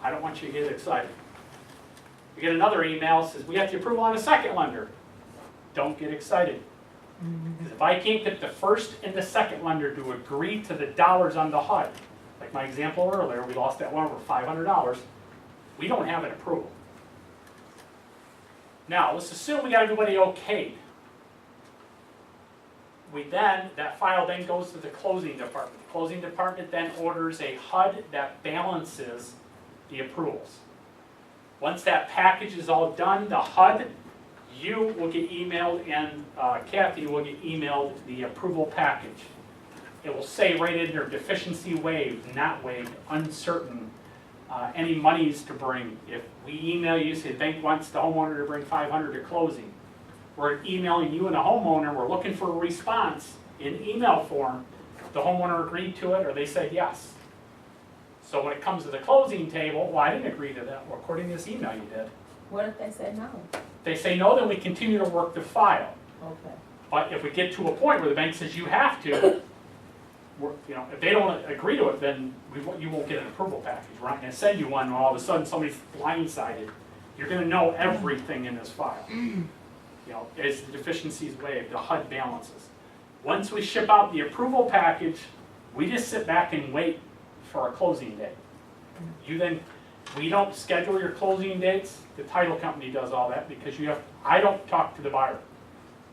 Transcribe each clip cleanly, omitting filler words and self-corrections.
I don't want you to get excited. We get another email that says, we got the approval on a second lender. Don't get excited. Because if I can't get the first and the second lender to agree to the dollars on the HUD, like my example earlier, we lost that one over $500, we don't have an approval. Now, let's assume we got everybody okayed. That file then goes to the closing department. The closing department then orders a HUD that balances the approvals. Once that package is all done, the HUD, you will get emailed, and Kathy will get emailed the approval package. It will say right in there, deficiency waived, not waived, uncertain, any monies to bring. If we email you, say the bank wants the homeowner to bring $500 to closing, we're emailing you and the homeowner, we're looking for a response in email form. The homeowner agreed to it or they said yes. So when it comes to the closing table, well, I didn't agree to that. Well, according to this email you did. What if they say no? If they say no, then we continue to work the file. Okay. But if we get to a point where the bank says you have to, if they don't agree to it, then you won't get an approval package. We're not going to send you one when all of a sudden somebody's blindsided. You're going to know everything in this file. As the deficiencies waived, the HUD balances. Once we ship out the approval package, we just sit back and wait for a closing date. We don't schedule your closing dates. The title company does all that because I don't talk to the buyer.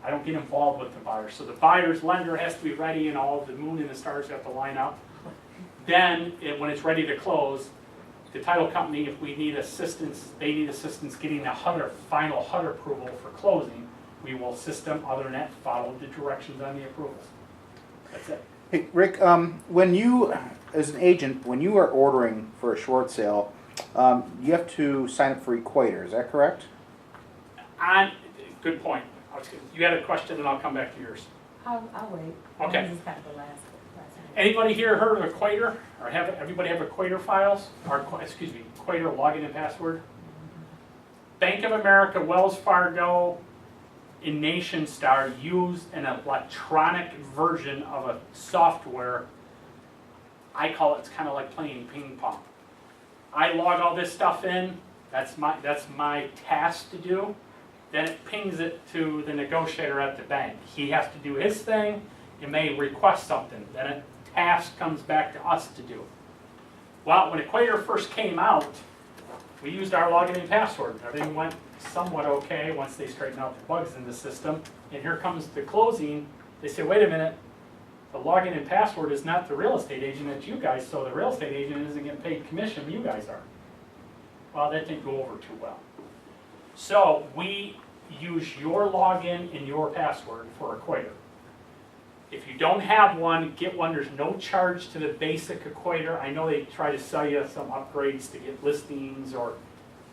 I don't get involved with the buyer. So the buyer's lender has to be ready and all of the moon and the stars have to line up. Then, when it's ready to close, the title company, if we need assistance, they need assistance getting the final HUD approval for closing, we will assist them. Other than that, follow the directions on the approvals. That's it. Hey, Rick, when you, as an agent, when you are ordering for a short sale, you have to sign up for Equator, is that correct? Good point. You had a question and I'll come back to yours. I'll wait. Okay. This is kind of the last one. Anybody here heard of Equator? Or everybody have Equator files? Or, excuse me, Equator login and password? Bank of America, Wells Fargo, and NationStar use an electronic version of a software. I call it, it's kind of like playing ping pong. I log all this stuff in, that's my task to do. Then it pings it to the negotiator at the bank. He has to do his thing, and may request something. Then a task comes back to us to do. Well, when Equator first came out, we used our login and password. Everything went somewhat okay once they straightened out the bugs in the system. And here comes the closing. They say, wait a minute, the login and password is not the real estate agent, it's you guys, so the real estate agent isn't getting paid commission, you guys are. Well, that didn't go over too well. So we use your login and your password for Equator. If you don't have one, get one. There's no charge to the basic Equator. I know they try to sell you some upgrades to get listings, or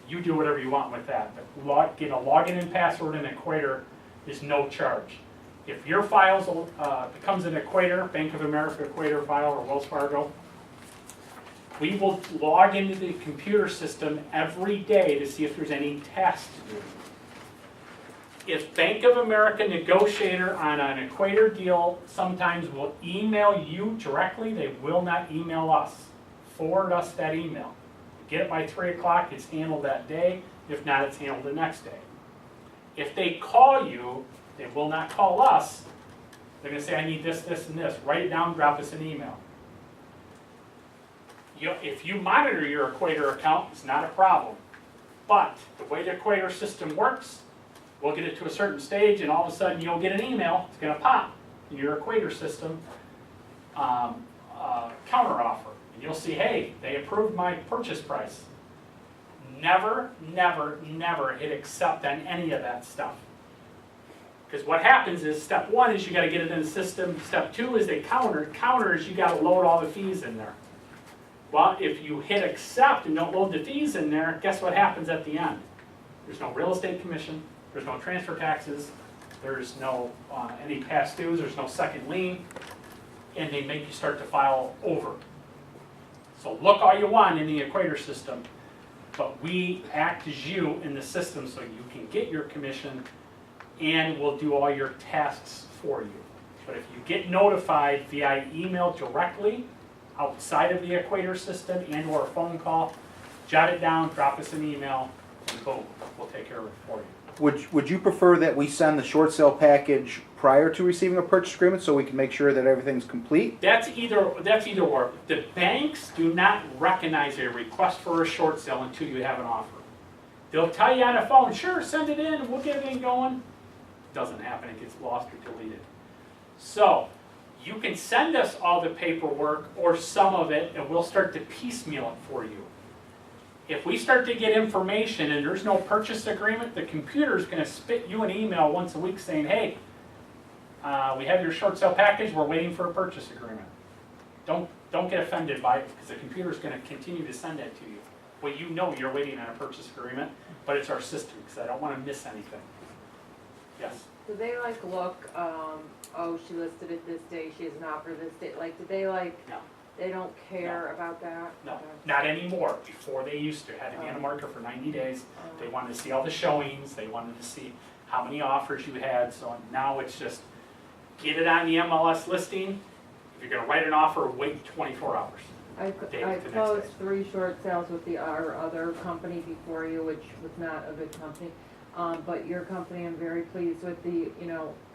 you do whatever you want with that. But get a login and password in Equator is no charge. If your files becomes an Equator, Bank of America Equator file, or Wells Fargo, we will log into the computer system every day to see if there's any tasks to do. If Bank of America negotiator on an Equator deal sometimes will email you directly, they will not email us. Forward us that email. Get it by 3 o'clock, it's handled that day. If not, it's handled the next day. If they call you, they will not call us. They're going to say, I need this, this, and this. Write it down, drop us an email. If you monitor your Equator account, it's not a problem. But the way the Equator system works, we'll get it to a certain stage, and all of a sudden you'll get an email. It's going to pop in your Equator system, counter offer, and you'll see, hey, they approved my purchase price. Never, never, never hit accept on any of that stuff. Because what happens is, step one is you got to get it in the system. Step two is they counter. Counter is you got to load all the fees in there. Well, if you hit accept and don't load the fees in there, guess what happens at the end? There's no real estate commission. There's no transfer taxes. There's no any past dues. There's no second lien. And they make you start to file over. So look all you want in the Equator system, but we act as you in the system so you can get your commission, and we'll do all your tasks for you. But if you get notified via email directly outside of the Equator system and or a phone call, jot it down, drop us an email, and boom, we'll take care of it for you. Would you prefer that we send the short sale package prior to receiving a purchase agreement so we can make sure that everything's complete? That's either or. The banks do not recognize a request for a short sale until you have an offer. They'll tell you on the phone, sure, send it in, we'll get everything going. Doesn't happen, it gets lost or deleted. So, you can send us all the paperwork or some of it, and we'll start to piecemeal it for you. If we start to get information and there's no purchase agreement, the computer's gonna spit you an email once a week saying, hey, we have your short sale package, we're waiting for a purchase agreement. Don't get offended by it, because the computer's gonna continue to send that to you. Well, you know you're waiting on a purchase agreement, but it's our system, because I don't wanna miss anything. Yes? Do they like look, oh, she listed it this day, she has an offer this day, like, do they like, No. they don't care about that? No, Okay. not anymore. Before they used to, had to be on the market for 90 days. They wanted to see all the showings, they wanted to see how many offers you had, so now it's just, get it on the MLS listing. If you're gonna write an offer, wait 24 hours. I Day to next closed day. 3 short sales with our other company before you, which was not a good company. But your company, I'm very pleased with the,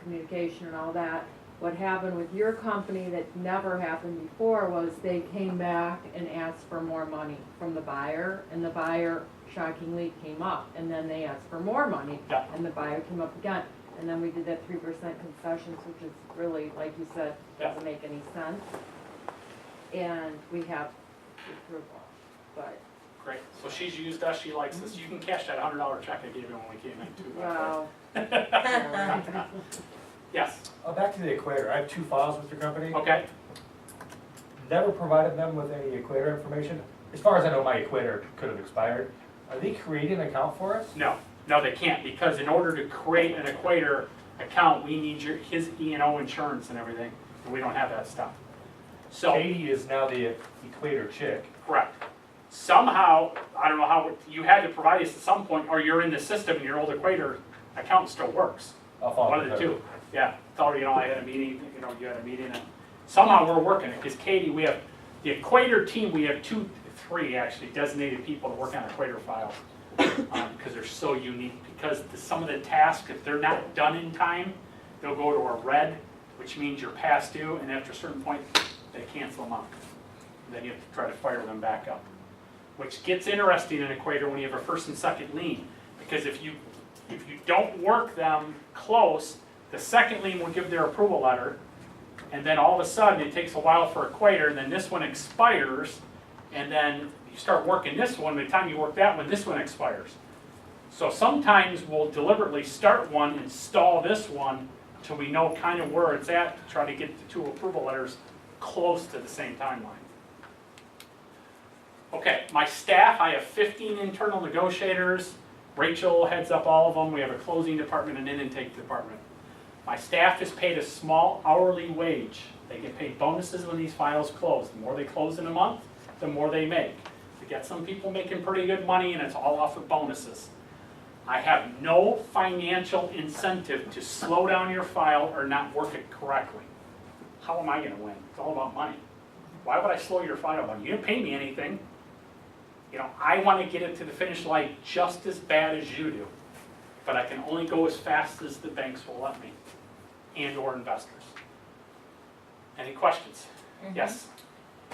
communication and all that. What happened with your company that never happened before was they came back and asked for more money from the buyer, and the buyer shockingly came up, and then they asked for more money, Yeah. and the buyer came up again. And then we did that 3% concessions, which is really, like you said, doesn't make any sense. And we have the approval, but, Great. So she's used us, she likes us. You can cash that $100 check I gave you when we came in too. by the way. wow. Yes, Back to the equator, I have 2 files with your company. okay. Never provided them with any equator information. As far as I know, my equator could have expired. Are they creating an account for us? No, they can't, because in order to create an Equator account, we need his E&O insurance and everything, and we don't have that stuff. So, Katie is now the equator chick. correct. Somehow, I don't know how, you had to provide us at some point, or you're in the system and your old Equator account still works. I'll follow One of the with her. two, yeah. Tell her, I had a meeting, you had a meeting, and somehow we're working it, because Katie, we have, the Equator team, we have 3 actually designated people to work on Equator files. Because they're so unique, because some of the tasks, if they're not done in time, they'll go to a red, which means you're past due, and after a certain point, they cancel them out. And then you have to try to fire them back up. Which gets interesting in Equator when you have a first and second lien, because if you don't work them close, the second lien will give their approval letter, and then all of a sudden, it takes a while for Equator, and then this one expires, and then you start working this one, by the time you work that one, this one expires. So sometimes we'll deliberately start one and stall this one till we know kind of where it's at, to try to get the 2 approval letters close to the same timeline. Okay, my staff, I have 15 internal negotiators. Rachel heads up all of them. We have a closing department and an intake department. My staff is paid a small hourly wage. They get paid bonuses when these files close. The more they close in a month, the more they make. We got some people making pretty good money, and it's all off of bonuses. I have no financial incentive to slow down your file or not work it correctly. How am I going to win? It's all about money. Why would I slow your file down? You didn't pay me anything. I want to get it to the finish line just as bad as you do, but I can only go as fast as the banks will let me, and or investors. Any questions? Yes?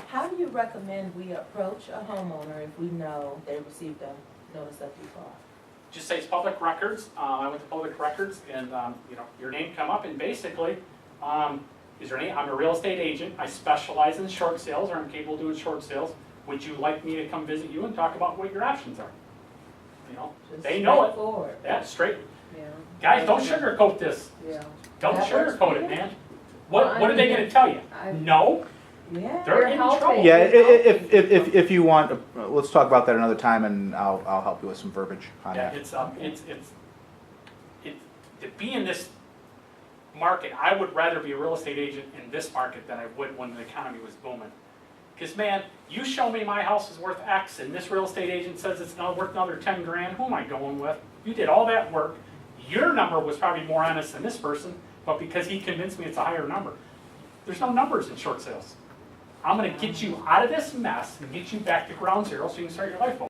How do you recommend we approach a homeowner if we know they received a notice of default? Just say it's public records. I went to public records, and your name come up, and basically, is your name? I'm a real estate agent. I specialize in short sales, or I'm capable of doing short sales. Would you like me to come visit you and talk about what your options are? Just They know it. straightforward. Yeah, straight. Yeah, Guys, don't sugarcoat this. yeah. Don't That works sugarcoat for it, you? man. Well, What I are they mean, going to tell you? No. Yeah. They're You're in helping. trouble. Yeah, if you want, let's talk about that another time, and I'll help you with some verbiage on Yeah, that. it's to be in this market. I would rather be a real estate agent in this market than I would when the economy was booming. Because man, you show me my house is worth X, and this real estate agent says it's not worth another 10 grand. Who am I going with? You did all that work. Your number was probably more honest than this person, but because he convinced me it's a higher number. There's no numbers in short sales. I'm going to get you out of this mess and get you back to ground zero so you can start your life over.